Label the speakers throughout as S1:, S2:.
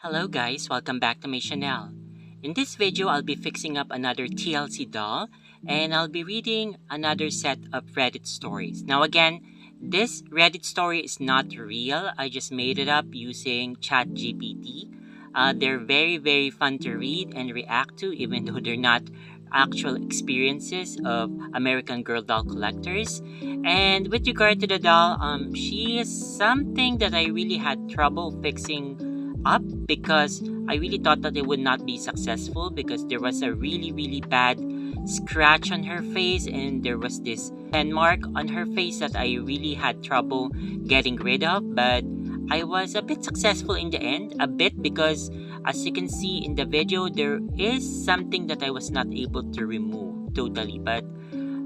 S1: Hello guys, welcome back to my channel. In this video, I'll be fixing up another TLC doll and I'll be reading another set of Reddit stories. Now again, this Reddit story is not real. I just made it up using ChatGPT. They're very fun to read and react to even though they're not actual experiences of American Girl doll collectors. And with regard to the doll, she is something that I really had trouble fixing up because I really thought that it would not be successful because there was a really bad scratch on her face and there was this pen mark on her face that I really had trouble getting rid of, but I was a bit successful in the end, a bit, because as you can see in the video there is something that I was not able to remove totally, but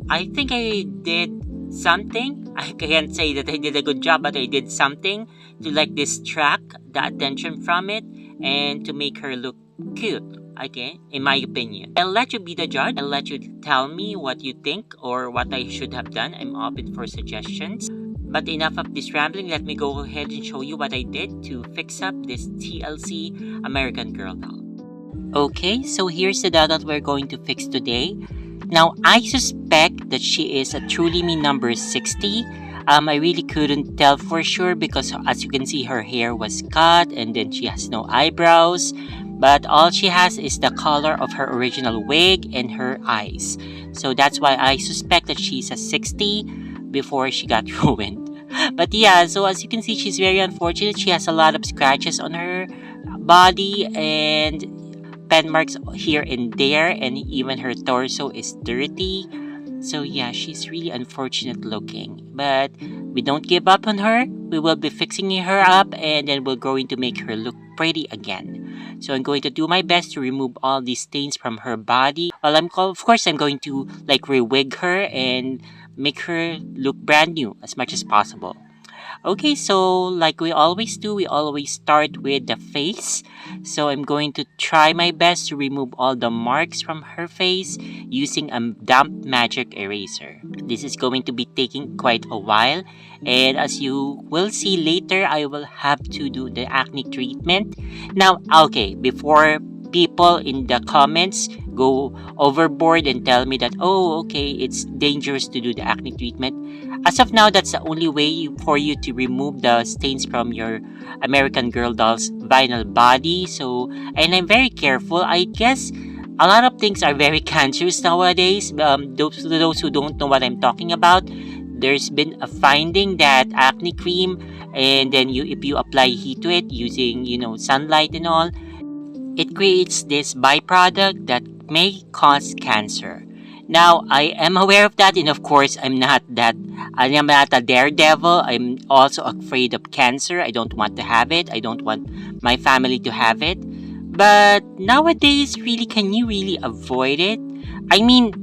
S1: I think I did something. I can't say that I did a good job, but I did something to distract the attention from it and to make her look cute. Okay, in my opinion. I'll let you be the judge. I'll let you tell me what you think or what I should have done. I'm open for suggestions. But enough of this rambling. Let me go ahead and show you what I did to fix up this TLC American Girl doll. Okay, so here's the doll that we're going to fix today. Now, I suspect that she is a Truly Me number 60. I really couldn't tell for sure because as you can see, her hair was cut and then she has no eyebrows. But all she has is the color of her original wig and her eyes. So that's why I suspect that she's a 60 before she got ruined. But yeah, so as you can see, she's very unfortunate. She has a lot of scratches on her body and pen marks here and there, and even her torso is dirty. So yeah, she's really unfortunate looking, but we don't give up on her. We will be fixing her up and then we're going to make her look pretty again. So I'm going to do my best to remove all these stains from her body. Well, of course I'm going to re-wig her and make her look brand new as much as possible. Okay, so like we always do, we always start with the face. So I'm going to try my best to remove all the marks from her face using a damp magic eraser. This is going to be taking quite a while, and as you will see later, I will have to do the acne treatment. Now, okay, before people in the comments go overboard and tell me that, oh, okay, it's dangerous to do the acne treatment. As of now, that's the only way for you to remove the stains from your American Girl doll's vinyl body. So, and I'm very careful. I guess a lot of things are very cancerous nowadays. Those who don't know what I'm talking about, there's been a finding that acne cream, and then if you apply heat to it using sunlight and all, it creates this byproduct that may cause cancer. Now, I am aware of that, and of course, I am not a daredevil. I'm also afraid of cancer. I don't want to have it. I don't want my family to have it. But nowadays, really, can you really avoid it? I mean,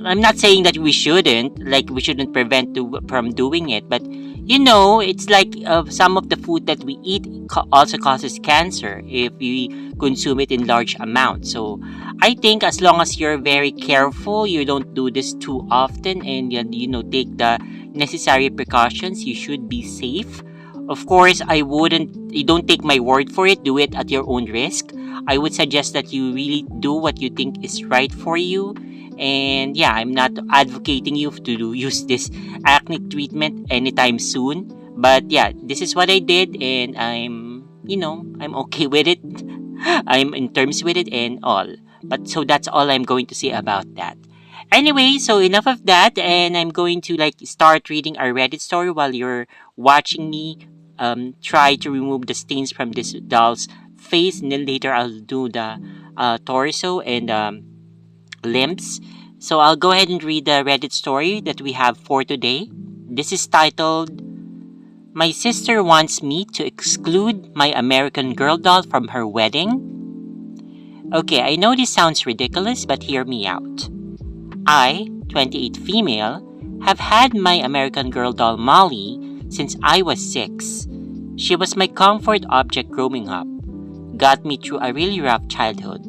S1: I'm not saying that we shouldn't prevent from doing it, but it's like some of the food that we eat also causes cancer if we consume it in large amounts. So I think as long as you're very careful, you don't do this too often, and take the necessary precautions, you should be safe. Of course, you don't take my word for it, do it at your own risk. I would suggest that you really do what you think is right for you. And yeah, I'm not advocating you to use this acne treatment anytime soon. But yeah, this is what I did, and I'm okay with it. I'm in terms with it and all. But so that's all I'm going to say about that. Anyway, so enough of that, and I'm going to start reading our Reddit story while you're watching me try to remove the stains from this doll's face, and then later I'll do the torso and limbs. So I'll go ahead and read the Reddit story that we have for today. This is titled, "My sister wants me to exclude my American Girl doll from her wedding." Okay, I know this sounds ridiculous, but hear me out. I, 28 female, have had my American Girl doll Molly since I was 6. She was my comfort object growing up, got me through a really rough childhood,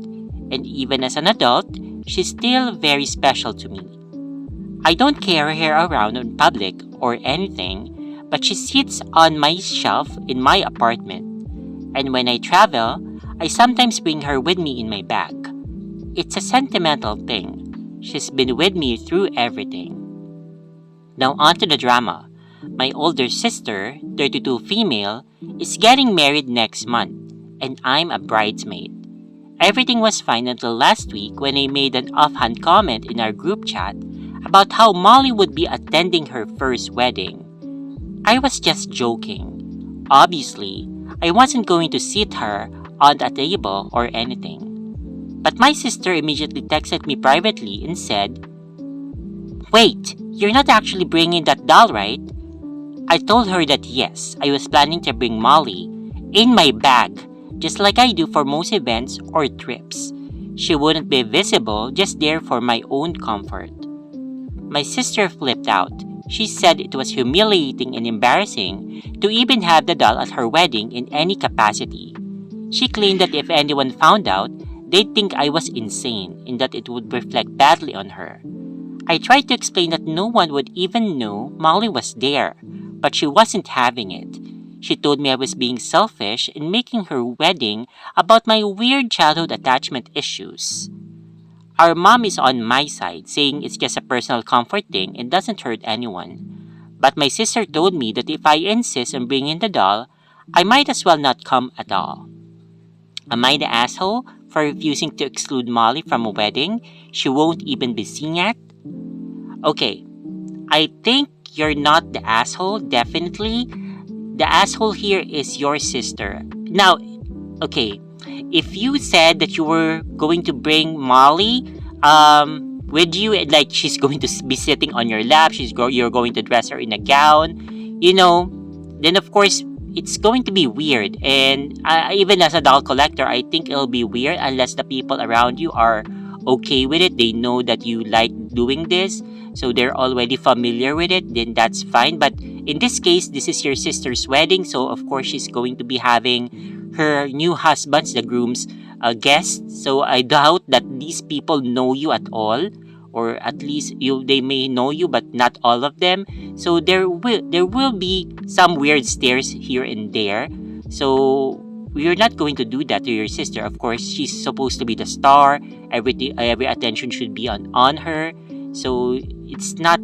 S1: and even as an adult, she's still very special to me. I don't carry her around in public or anything, but she sits on my shelf in my apartment. And when I travel, I sometimes bring her with me in my bag. It's a sentimental thing. She's been with me through everything. Now on to the drama. My older sister, 32 female, is getting married next month, and I'm a bridesmaid. Everything was fine until last week when I made an offhand comment in our group chat about how Molly would be attending her first wedding. I was just joking. Obviously, I wasn't going to sit her on a table or anything. But my sister immediately texted me privately and said, "Wait, you're not actually bringing that doll, right?" I told her that yes, I was planning to bring Molly in my bag, just like I do for most events or trips. She wouldn't be visible, just there for my own comfort. My sister flipped out. She said it was humiliating and embarrassing to even have the doll at her wedding in any capacity. She claimed that if anyone found out, they'd think I was insane and that it would reflect badly on her. I tried to explain that no one would even know Molly was there, but she wasn't having it. She told me I was being selfish in making her wedding about my weird childhood attachment issues. Our mom is on my side, saying it's just a personal comfort thing and doesn't hurt anyone. But my sister told me that if I insist on bringing the doll, I might as well not come at all. Am I the asshole for refusing to exclude Molly from a wedding she won't even be seen at? Okay, I think you're not the asshole, definitely. The asshole here is your sister. Now, okay, if you said that you were going to bring Molly with you, like she's going to be sitting on your lap, you're going to dress her in a gown, then of course it's going to be weird. And even as a doll collector, I think it'll be weird unless the people around you are okay with it. They know that you like doing this, so they're already familiar with it, then that's fine. But in this case, this is your sister's wedding, so of course she's going to be having her new husband's, the groom's guests. So I doubt that these people know you at all, or at least they may know you, but not all of them. So there will be some weird stares here and there. So you're not going to do that to your sister. Of course, she's supposed to be the star. Every attention should be on her. So it's not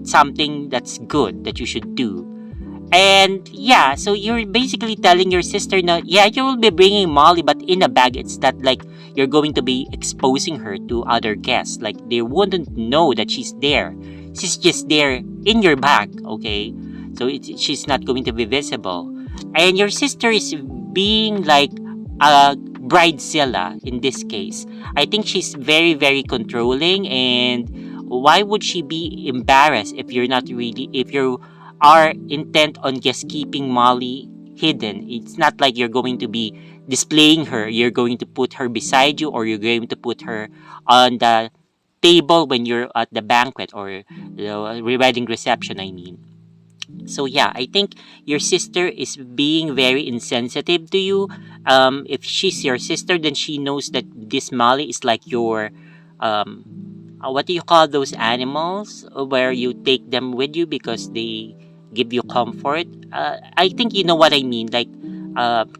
S1: something that's good that you should do. And yeah, so you're basically telling your sister now, yeah, you will be bringing Molly, but in a bag. It's not like you're going to be exposing her to other guests. Like, they wouldn't know that she's there. She's just there in your bag, okay? So she's not going to be visible. And your sister is being like a bridezilla in this case. I think she's very, very controlling. And why would she be embarrassed if you are intent on just keeping Molly hidden? It's not like you're going to be displaying her. You're going to put her beside you, or you're going to put her on the table when you're at the banquet, or wedding reception, I mean. So yeah, I think your sister is being very insensitive to you. If she's your sister, then she knows that this Molly is like your what do you call those animals where you take them with you because they give you comfort? I think you know what I mean, like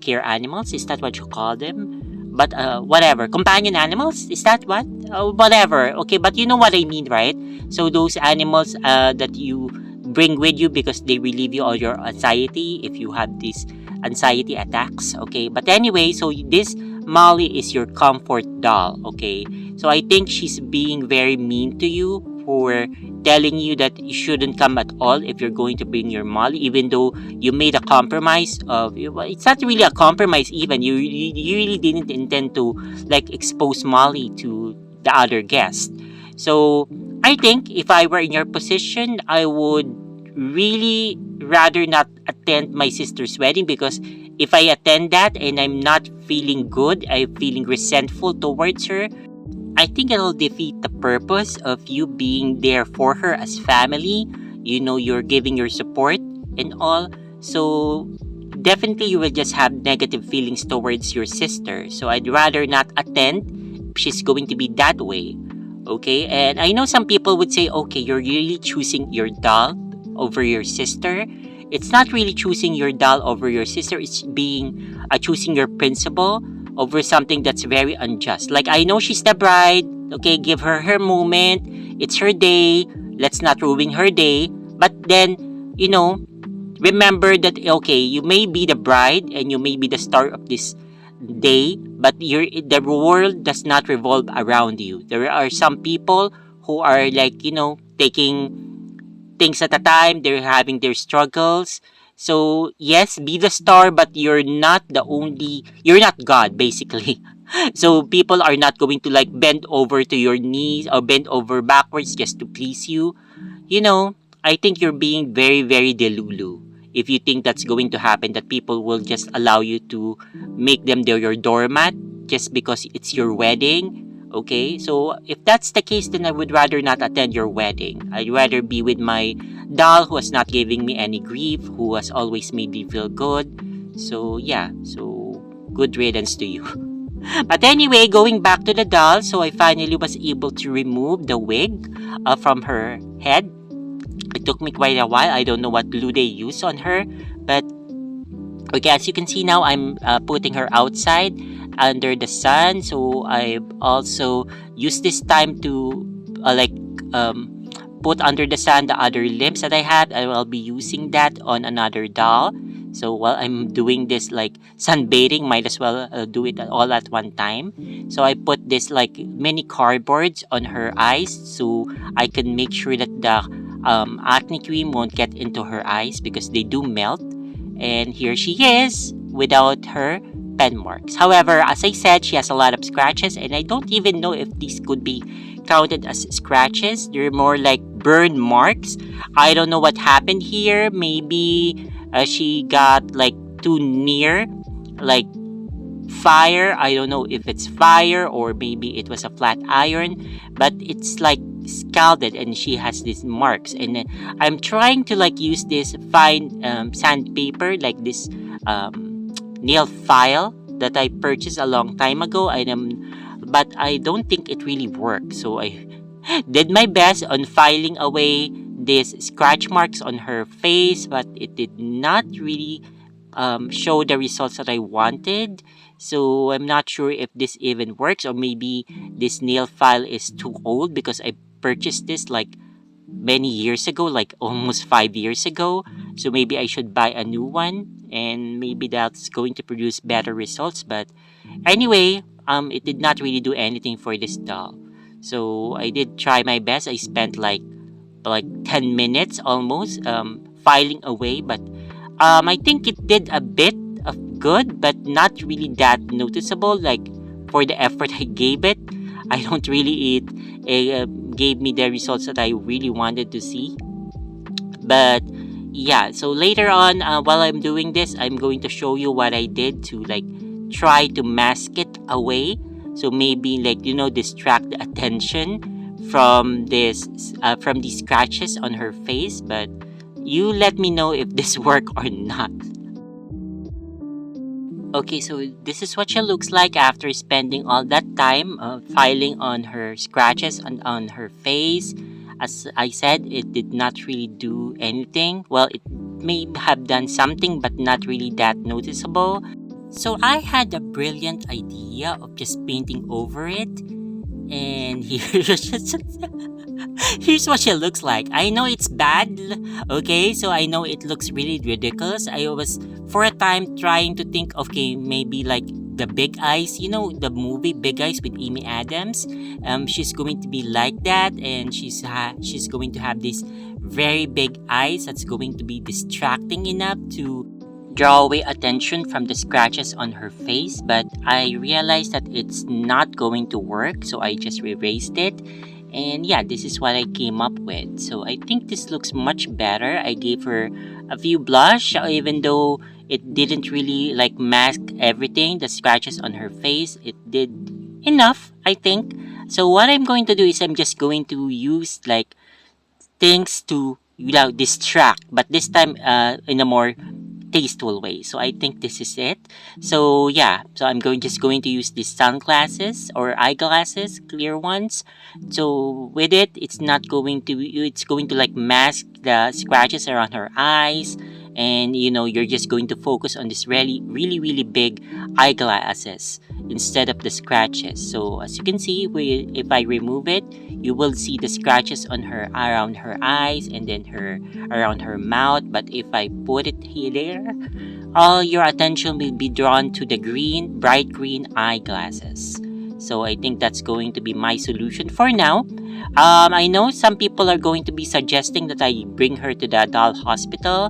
S1: care animals. Is that what you call them? But whatever, companion animals. Is that what? Whatever. Okay, but you know what I mean, right? So those animals that you bring with you because they relieve you of your anxiety if you have these anxiety attacks. Okay, but anyway, so this Molly is your comfort doll. Okay, so I think she's being very mean to you for telling you that you shouldn't come at all if you're going to bring your Molly, even though you made a compromise of, well, it's not really a compromise. Even you really didn't intend to like expose Molly to the other guest. So I think if I were in your position, I would really rather not attend my sister's wedding, because if I attend that and I'm not feeling good, I'm feeling resentful towards her, I think it'll defeat the purpose of you being there for her as family. You're giving your support and all. So definitely you will just have negative feelings towards your sister. So I'd rather not attend if she's going to be that way. Okay, and I know some people would say, okay, you're really choosing your doll over your sister. It's not really choosing your doll over your sister. It's being choosing your principle over something that's very unjust. Like, I know she's the bride, okay, give her her moment, it's her day, let's not ruin her day. But then, you know, remember that, okay, you may be the bride and you may be the star of this day, but the world does not revolve around you. There are some people who are like, taking things at a time. They're having their struggles. So yes, be the star, but you're not God, basically. So people are not going to like bend over to your knees or bend over backwards just to please you. You know, I think you're being very, very delulu if you think that's going to happen, that people will just allow you to make them your doormat just because it's your wedding. Okay, so if that's the case, then I would rather not attend your wedding. I'd rather be with my doll who was not giving me any grief, who has always made me feel good. So, yeah, so good riddance to you. But anyway, going back to the doll, so I finally was able to remove the wig from her head. It took me quite a while. I don't know what glue they use on her, but okay, as you can see now, I'm putting her outside under the sun. So I also use this time to put under the sun the other limbs that I have. I will be using that on another doll. So while I'm doing this like sunbathing, might as well do it all at one time. So I put this like mini cardboards on her eyes so I can make sure that the acne cream won't get into her eyes because they do melt. And here she is without her pen marks. However, as I said, she has a lot of scratches, and I don't even know if these could be counted as scratches. They're more like burn marks. I don't know what happened here. Maybe she got like too near, like fire. I don't know if it's fire or maybe it was a flat iron, but it's like scalded and she has these marks. And I'm trying to like use this fine sandpaper, like this nail file that I purchased a long time ago. But I don't think it really worked. So I did my best on filing away these scratch marks on her face, but it did not really show the results that I wanted. So I'm not sure if this even works, or maybe this nail file is too old because I purchased this like many years ago, like almost 5 years ago. So maybe I should buy a new one, and maybe that's going to produce better results. But anyway, it did not really do anything for this doll. So I did try my best. I spent like 10 minutes almost filing away, but I think it did a bit of good, but not really that noticeable. Like for the effort I gave it, I don't really gave me the results that I really wanted to see. But yeah, so later on, while I'm doing this, I'm going to show you what I did to like try to mask it away. So maybe like distract the attention from these scratches on her face. But you let me know if this work or not. Okay, so this is what she looks like after spending all that time filing on her scratches and on her face. As I said, it did not really do anything. Well, it may have done something, but not really that noticeable. So I had a brilliant idea of just painting over it. And here's what she looks like. I know it's bad, okay? So I know it looks really ridiculous. I was, for a time, trying to think, okay, maybe like the Big Eyes, the movie Big Eyes with Amy Adams. She's going to be like that, and she's going to have these very big eyes that's going to be distracting enough to draw away attention from the scratches on her face. But I realized that it's not going to work, so I just erased it. And yeah, this is what I came up with. So I think this looks much better. I gave her a few blush, even though it didn't really like mask everything, the scratches on her face. It did enough, I think. So what I'm going to do is I'm just going to use like things to distract, but this time in a more tasteful way. So I think this is it. So yeah, so I'm just going to use these sunglasses or eyeglasses, clear ones. So with it, it's going to like mask the scratches around her eyes, and you're just going to focus on this really big eyeglasses instead of the scratches. So as you can see, if I remove it, you will see the scratches on her around her eyes and then her around her mouth. But if I put it here, all your attention will be drawn to the bright green eyeglasses. So I think that's going to be my solution for now. I know some people are going to be suggesting that I bring her to the doll hospital.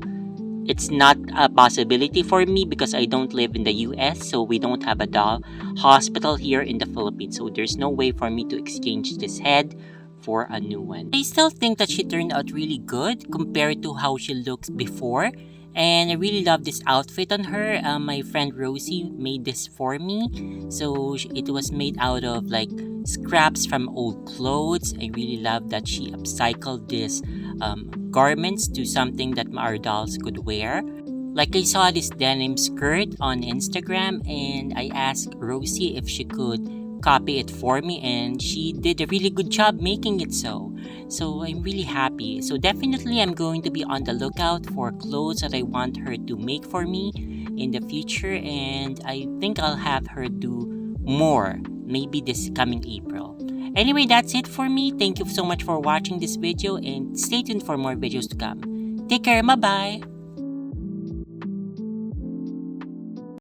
S1: It's not a possibility for me because I don't live in the US, so we don't have a doll hospital here in the Philippines. So there's no way for me to exchange this head for a new one. I still think that she turned out really good compared to how she looks before. And I really love this outfit on her. My friend Rosie made this for me. So it was made out of like scraps from old clothes. I really love that she upcycled this garments to something that our dolls could wear. Like I saw this denim skirt on Instagram and I asked Rosie if she could copy it for me and she did a really good job making it so. So I'm really happy. So definitely I'm going to be on the lookout for clothes that I want her to make for me in the future, and I think I'll have her do more maybe this coming April. Anyway, that's it for me. Thank you so much for watching this video and stay tuned for more videos to come. Take care, bye-bye!